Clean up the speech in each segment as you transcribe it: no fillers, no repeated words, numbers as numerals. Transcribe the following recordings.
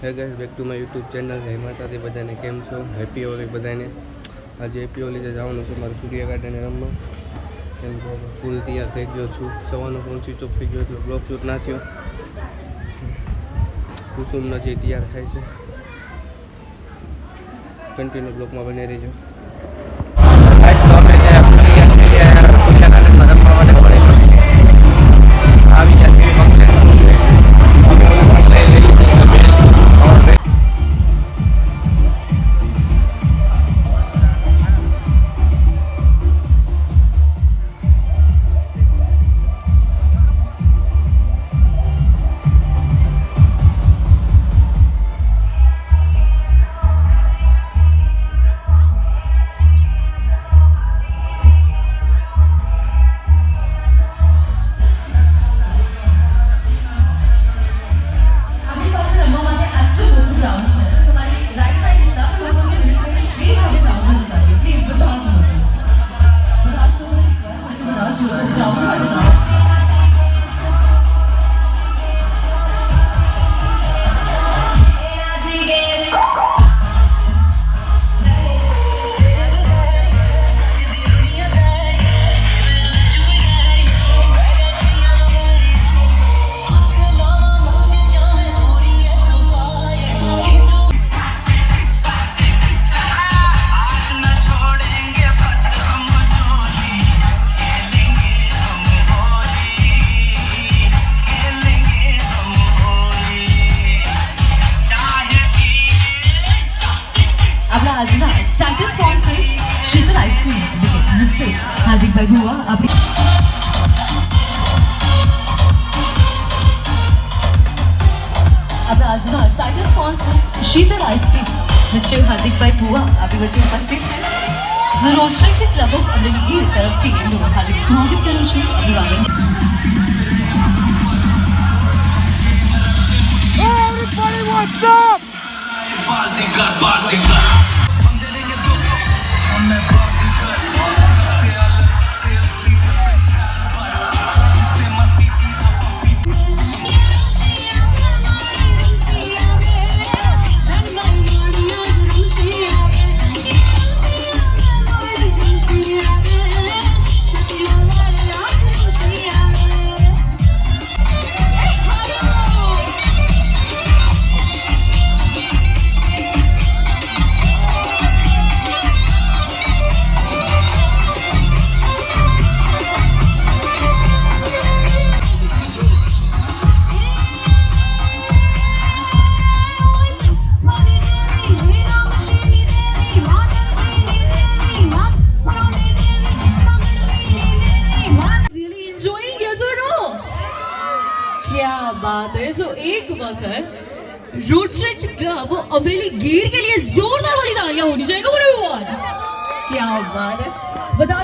હે guys, back to my YouTube channel. જય માતાજી બધાને. કેમ છો? હેપી હોલી બધાને. આજે હેપી હોલી છે, જવાનું છે મારું સૂર્ય ગાર્ડને રમવા. કેમ કે ફૂલ તૈયાર થઈ ગયો છું. સવારનો ફોન સ્વિચ ઓફ થઈ ગયો એટલે બ્લોક શૂટ ના થયો. કુસુમ નથી તૈયાર થાય છે. કન્ટિન્યુ બ્લોકમાં બની રહીજો. આજના title sponsors Sheetal ice cream mister હાર્દિકભાઈ ભુવા આપણી આપણા આજના title sponsors Sheetal ice cream mister હાર્દિકભાઈ ભુવા આપણી વચ્ચે ઉપસ્થિત છે. Rotary club of Amreli Gir તરફથી એમનું હાર્દિક સ્વાગત કરું છું. અભિવાદન. Everybody, what's up? क्या बात है. सो एक वक्त रोटरी क्लब अमरेली गिर के लिए जोरदार वाली तालियां होनी चाहिए. क्या बात है. बता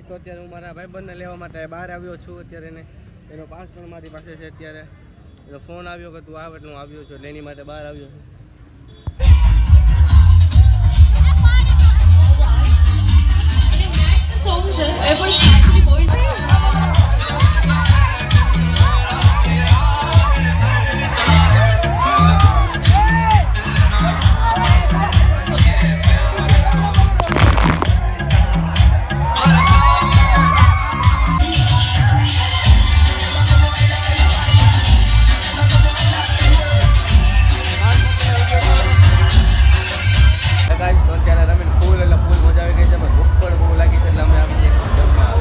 તો અત્યારે હું મારા ભાઈબંધને લેવા માટે બહાર આવ્યો છું. અત્યારે એનો પાસ પણ મારી પાસે છે. અત્યારે એનો ફોન આવ્યો કે તું આવે એટલે હું આવ્યો છું, એટલે એની માટે બહાર આવ્યો છું. અત્યારે રમીને ફૂલ એટલે ફૂલ મજા આવી ગઈ છે, પણ ભૂખ પણ બહુ લાગી છે એટલે અમે આવી જઈએ જમવા.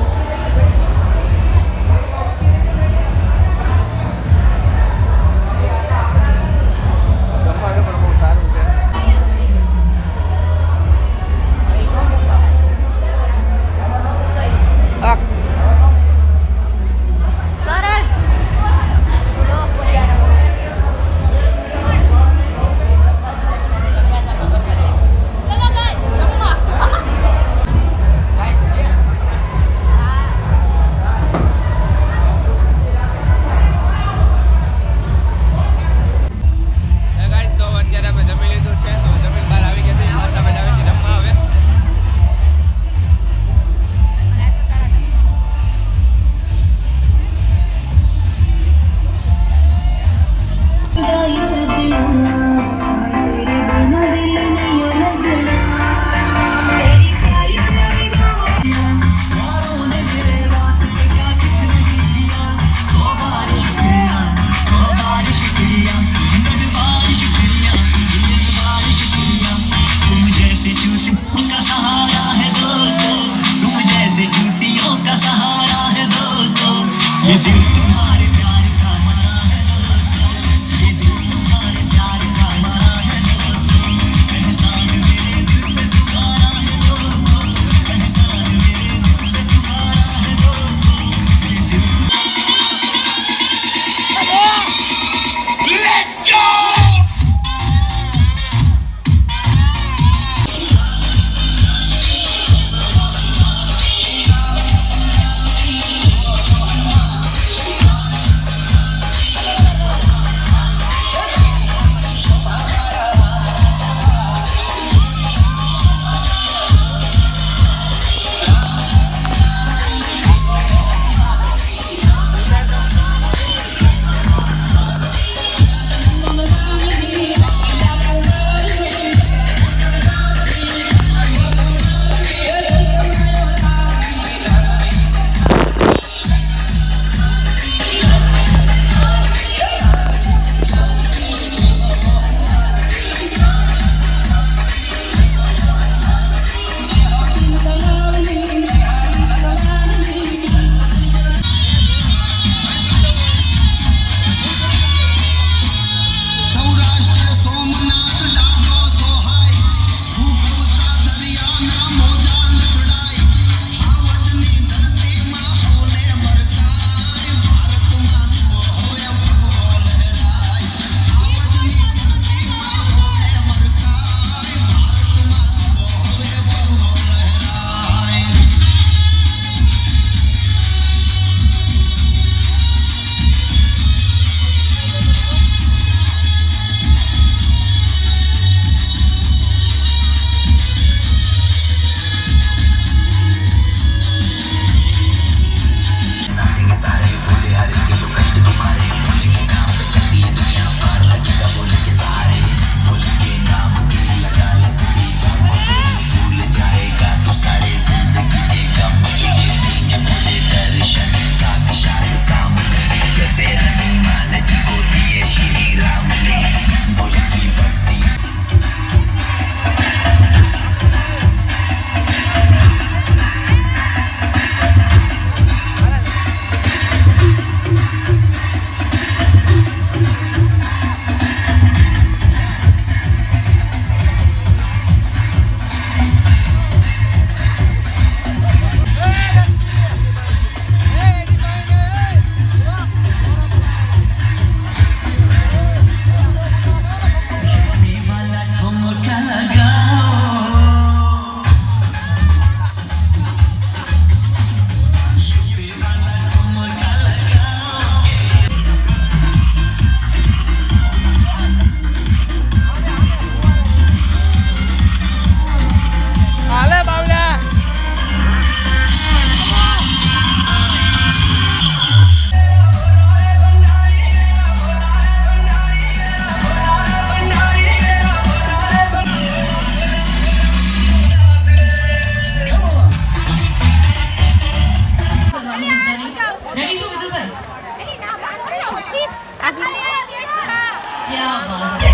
क्या बात है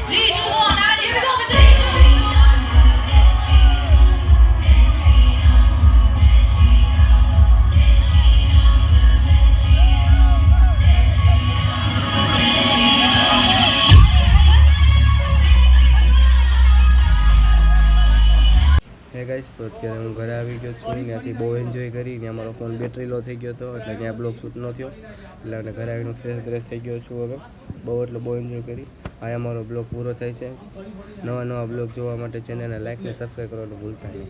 जी जो હે ગાઈસ, તો અત્યારે હું ઘરે આવી ગયો છું. ત્યાંથી બહુ એન્જોય કરી. ત્યાં મારો ફોન બેટરી લો થઈ ગયો હતો એટલે ત્યાં બ્લોગ શૂટ ન થયો. એટલે અને ઘરે આવીને ફ્રેશ થઈ ગયો છું. હવે બહુ એન્જોય કરી. આ અમારો બ્લોગ પૂરો થાય છે. નવા બ્લોગ જોવા માટે ચેનલને લાઈક ને સબસ્ક્રાઈબ કરવાનું ભૂલતા નહીં.